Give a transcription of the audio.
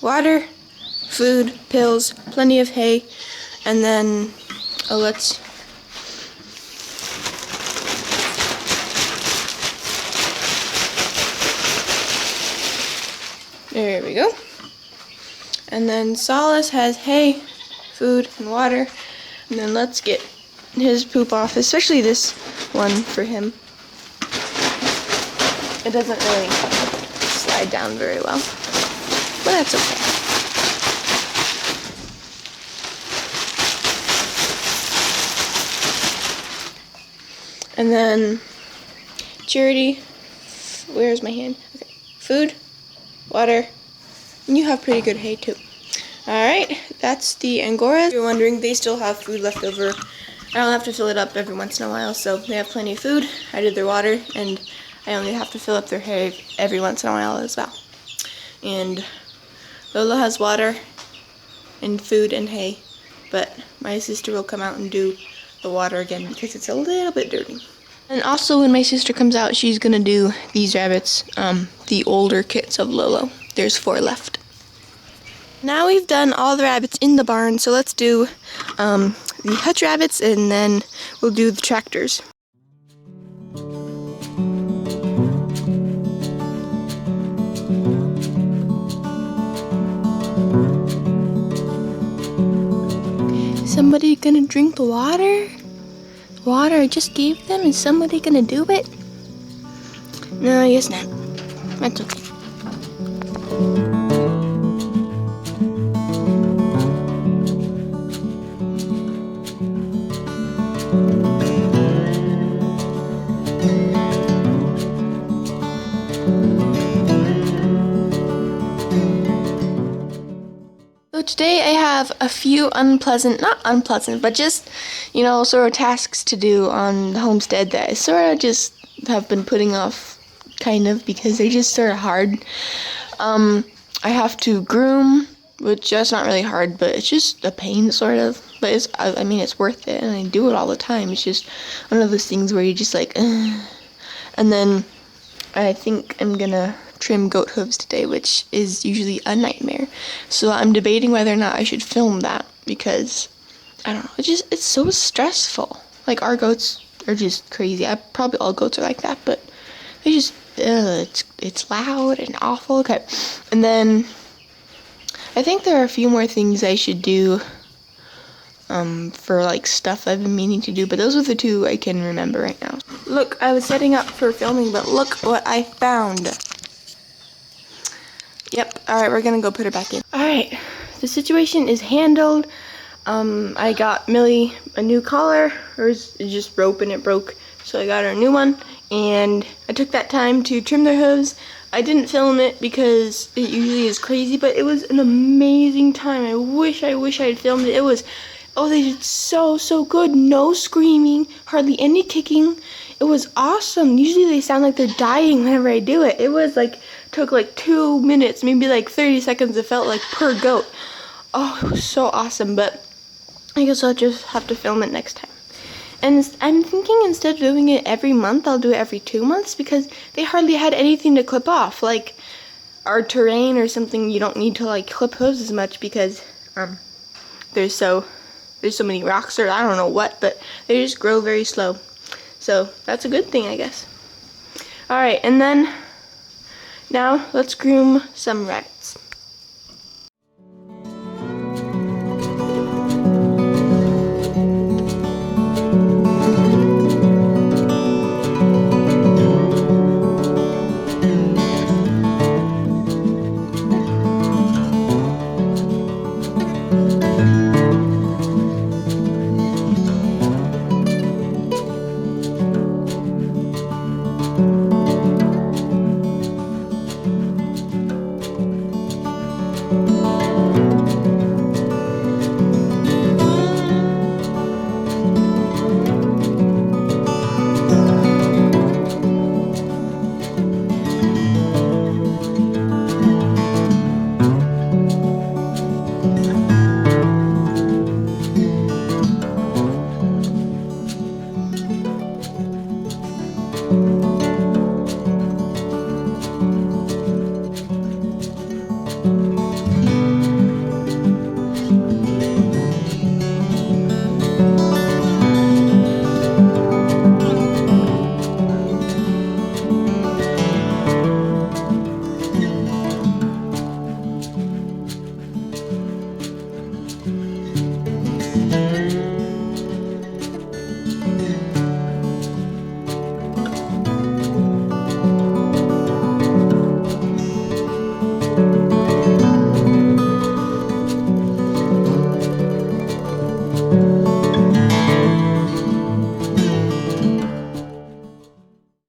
water, food, pills, plenty of hay, and then let's there we go. And then Solace has hay, food, and water. And then let's get his poop off, especially this one for him. It doesn't really slide down very well, but that's okay. And then Charity, where's my hand? Okay. Food, water, and you have pretty good hay too. Alright, that's the Angoras. If you're wondering, they still have food left over. I don't have to fill it up every once in a while, so they have plenty of food. I did their water, and I only have to fill up their hay every once in a while as well. And Lola has water and food and hay, but my sister will come out and do the water again because it's a little bit dirty. And also when my sister comes out, she's gonna do these rabbits, the older kits of Lolo. There's 4 left. Now we've done all the rabbits in the barn, so let's do the hutch rabbits, and then we'll do the tractors. Somebody gonna drink the water? Water I just gave them? Is somebody gonna do it? No, I guess not. That's okay. So today I have a few not unpleasant, but just, you know, sort of tasks to do on the homestead that I sort of just have been putting off, kind of, because they're just sort of hard. I have to groom, which is not really hard, but it's just a pain, sort of. But it's, I mean, it's worth it, and I do it all the time. It's just one of those things where you're just like, ugh. And then I think I'm gonna trim goat hooves today, which is usually a nightmare. So I'm debating whether or not I should film that, because I don't know, it's so stressful. Like, our goats are just crazy. Probably all goats are like that, but they just it's loud and awful. Okay, and then I think there are a few more things I should do for like stuff I've been meaning to do, but those are the 2 I can remember right now. Look, I was setting up for filming, but look what I found. Yep, alright, we're gonna go put her back in. Alright, the situation is handled. I got Millie a new collar. Hers is just rope and it broke, so I got her a new one. And I took that time to trim their hooves. I didn't film it because it usually is crazy, but it was an amazing time. I wish I had filmed it. It was, oh, they did so good. No screaming, hardly any kicking. It was awesome. Usually they sound like they're dying whenever I do it. It was like, took like 2 minutes, maybe like 30 seconds, it felt like, per goat. Oh, it was so awesome, but I guess I'll just have to film it next time. And I'm thinking instead of doing it every month, I'll do it every 2 months, because they hardly had anything to clip off. Like our terrain or something, you don't need to like clip hooves as much, because there's so many rocks, or I don't know what, but they just grow very slow. So that's a good thing, I guess. Alright, and then now let's groom some rabbits.